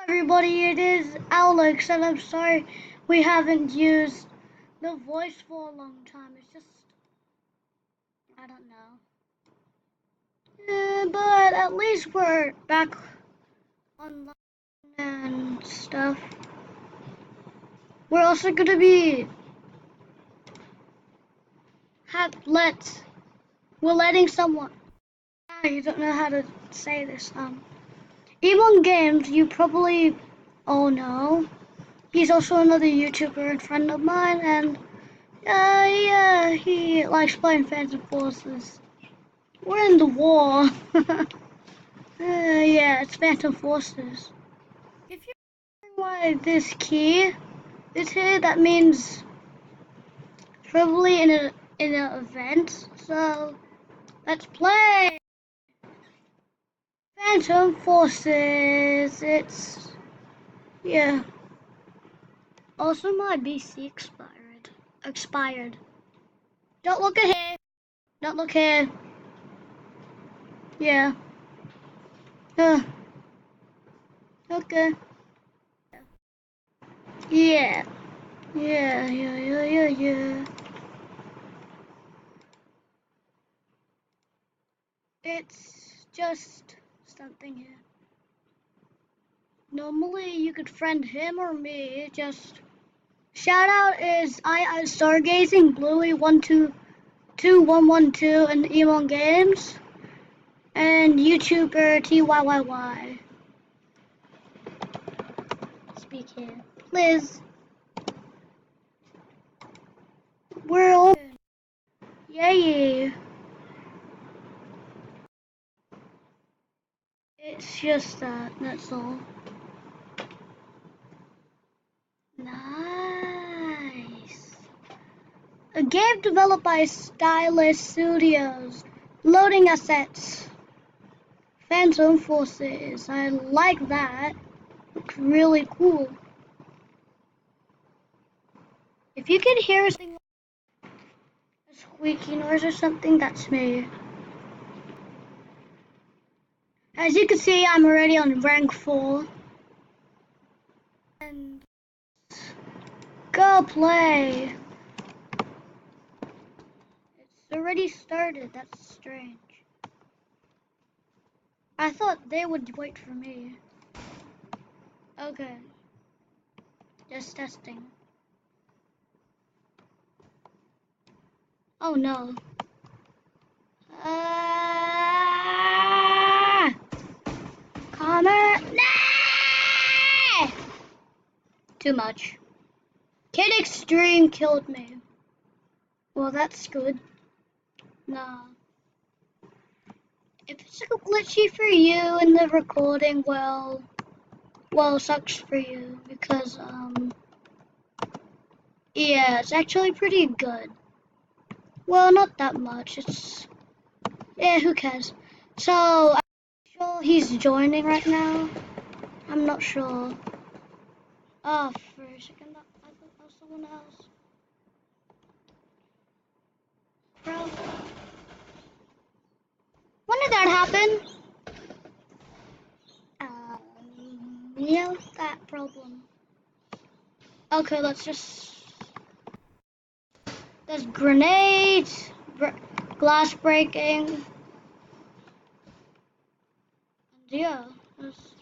Everybody, it is Alex, and I'm sorry we haven't used the voice for a long time. It's just, I don't know. But at least we're back online and stuff. We're also gonna be we're letting someone. I don't know how to say this. Emon Games, you probably all know. He's also another YouTuber and friend of mine, and yeah, he likes playing Phantom Forces. We're in the war. Yeah, it's Phantom Forces. If you're wondering why this key is here, that means probably in an event. So let's play Phantom Forces. Yeah. Also, my BC expired. Don't look at here. Don't look here. Yeah. Okay. Yeah. Yeah. It's just something here. Normally you could friend him or me. Just shout out is I Stargazing, Bluey122112 and Emon Games, and YouTuber TYYY. Speak here, Liz. We're all yay. It's just that's all. Nice. A game developed by Stylus Studios. Loading assets. Phantom Forces. I like that. Looks really cool. If you can hear a squeaky noise or something, that's me. As you can see, I'm already on rank 4. And go play. It's already started. That's strange. I thought they would wait for me. Okay. Just testing. Oh no. Calmer. Nah! Too much. Kid Extreme killed me. Well, that's good. Nah. If it's glitchy for you in the recording, well, sucks for you because yeah, it's actually pretty good. Well, not that much. Yeah, who cares? So I'm sure he's joining right now. I'm not sure. Oh, for a second, I thought that was someone else. Bro. When did that happen? Yeah, that problem. Okay, there's grenades, glass breaking, and yeah, that's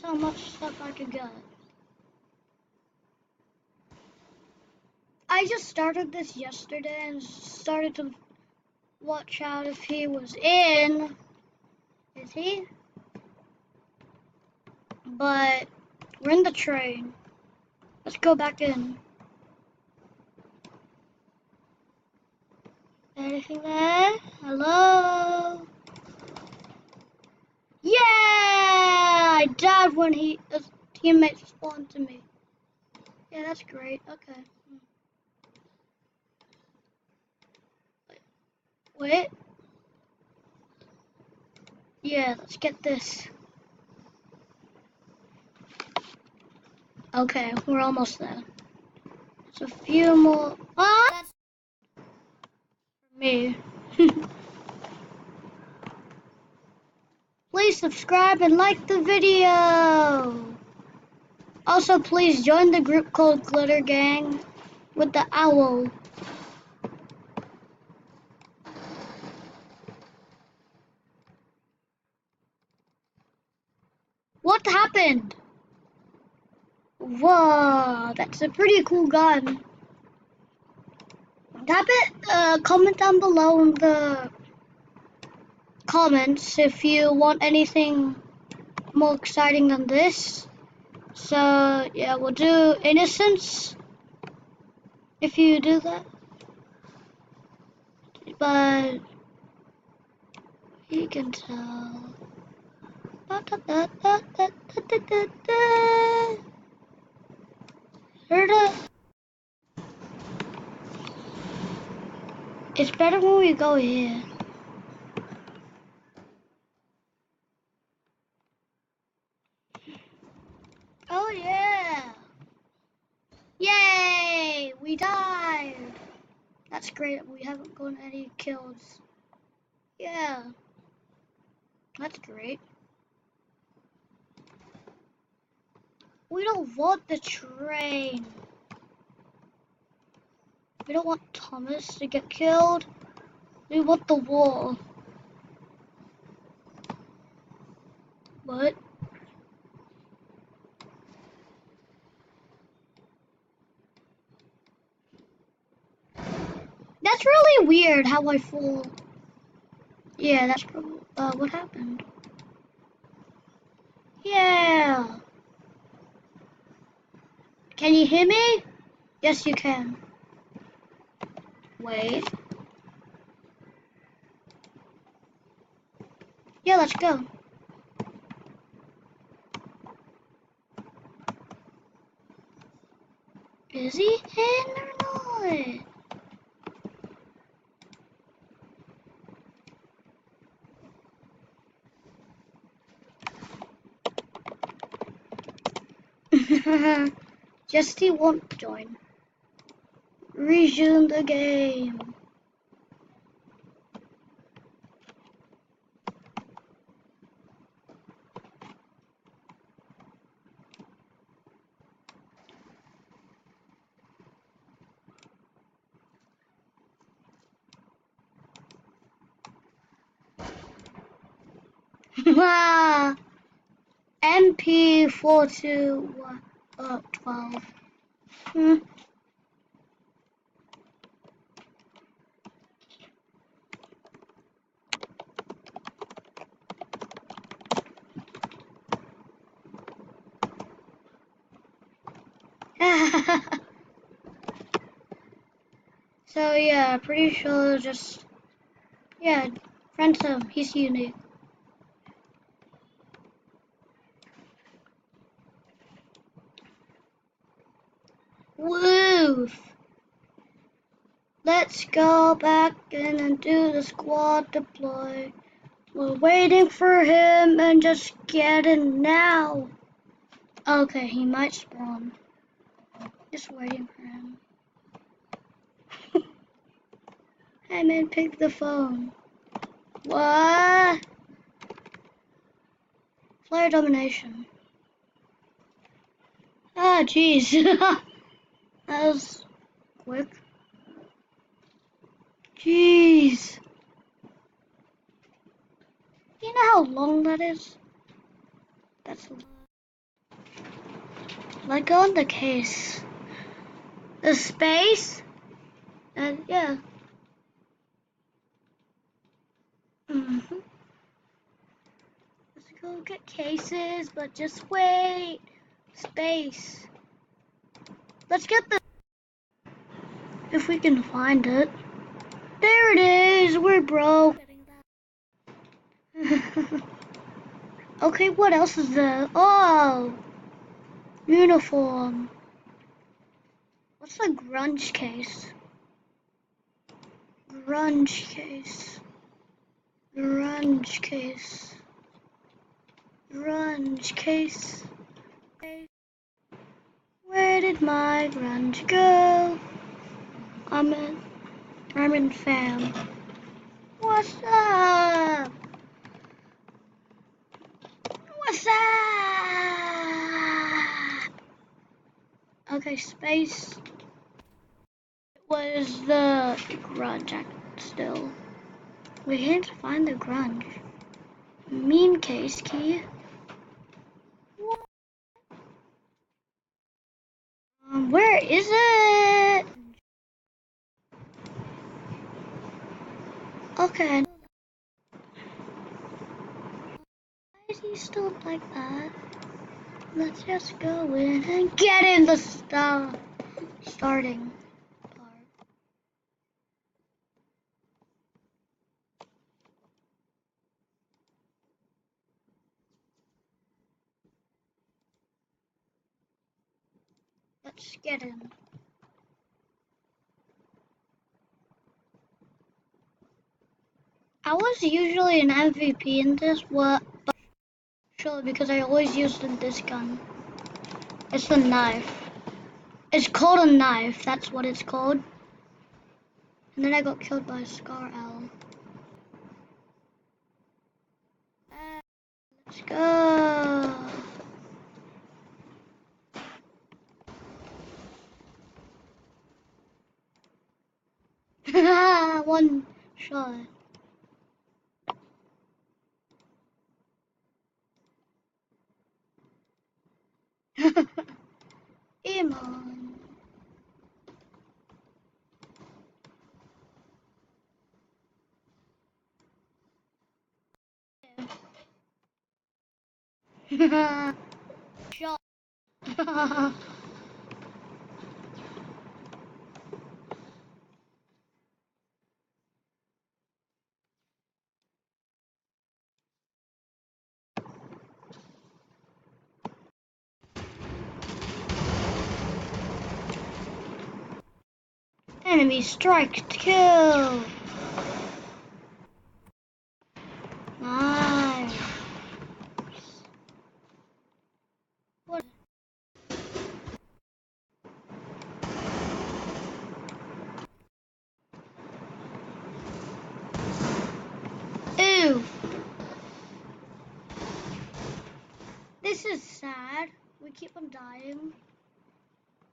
how much stuff I could get. I just started this yesterday and started to watch out if he was in. Is he? But we're in the train. Let's go back in. Anything there? Hello? Yeah! I died when his teammate spawned to me. Yeah, that's great. Okay. Wait. Yeah, let's get this. Okay, we're almost there. It's a few more. Ah! That's for me. Please subscribe and like the video. Also, please join the group called Glitter Gang with the owl. What happened? Whoa, that's a pretty cool gun. Comment down below in the comments if you want anything more exciting than this. So yeah, we'll do Innocence if you do that. But you can tell. Heard it? It's better when we go here. Oh yeah! Yay! We died! That's great. We haven't gotten any kills. Yeah. That's great. We don't want the train. We don't want Thomas to get killed. We want the wall. What? That's really weird how I fall. Yeah, that's probably what happened. Yeah. Can you hear me? Yes, you can. Wait. Yeah, let's go. Is he in or not? Justy won't join. Resume the game. MP4212. So yeah, pretty sure just friend him. He's unique. Woo! Let's go back in and do the squad deploy. We're waiting for him and just get in now. Okay, he might spawn. Just waiting for him. Hey man, pick the phone. What? Player domination. Ah, jeez. That was quick. Jeez. You know how long that is? That's a lot. Let go on the case. The space? And yeah. Let's go get cases, but just wait. Space. Let's get the... If we can find it. There it is. We're broke. Okay, what else is there? Oh, uniform. What's the grunge case? Grunge case. Grunge case. Grunge case. Where did my grunge go? I'm in fam. What's up? What's up? Okay, space. It was the grunge act still. We can't find the grunge. Mean case key. What? Where is it? Okay. Why is he still like that? Let's just go in and get in the stuff. Starting part. Let's get in. I was usually an MVP in this, but surely because I always used this gun. It's the knife. It's called a knife, that's what it's called. And then I got killed by Scar L. Let's go. One shot. Iman. Shot. Enemy strike kill. Nice. What? Ew. This is sad. We keep on dying.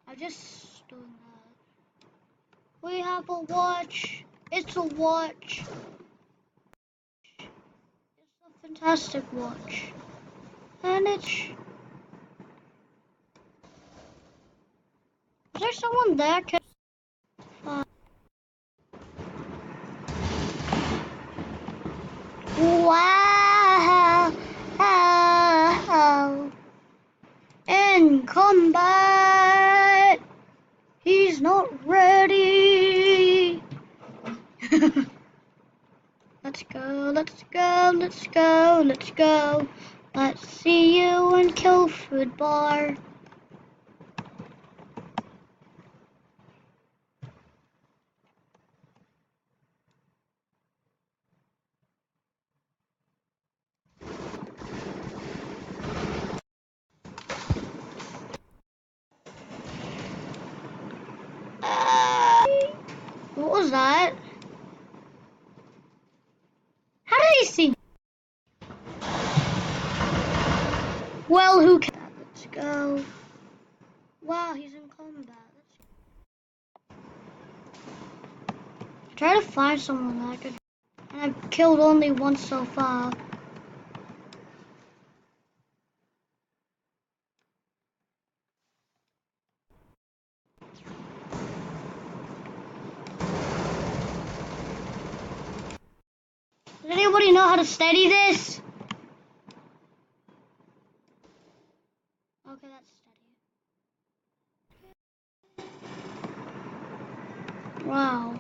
I just doing that. We have a watch. It's a watch. It's a fantastic watch. And it's... Is there someone there? Wow! In combat! He's not ready! Let's go, let's go, let's go, let's go. Let's see you in Kill Food Bar. What was that? How did he see? Well, who cares? Let's go. Wow, he's in combat. Try to find someone that I could. And I've killed only once so far. Does anybody know how to steady this? Okay, that's steady. Wow.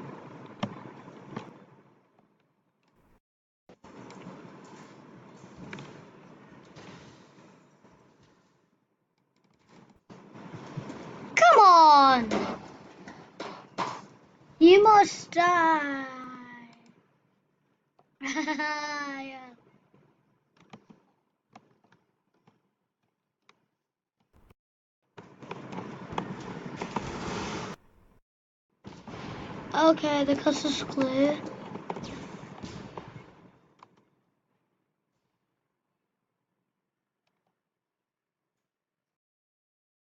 Come on! You must die. Yeah. Okay, the coast is clear.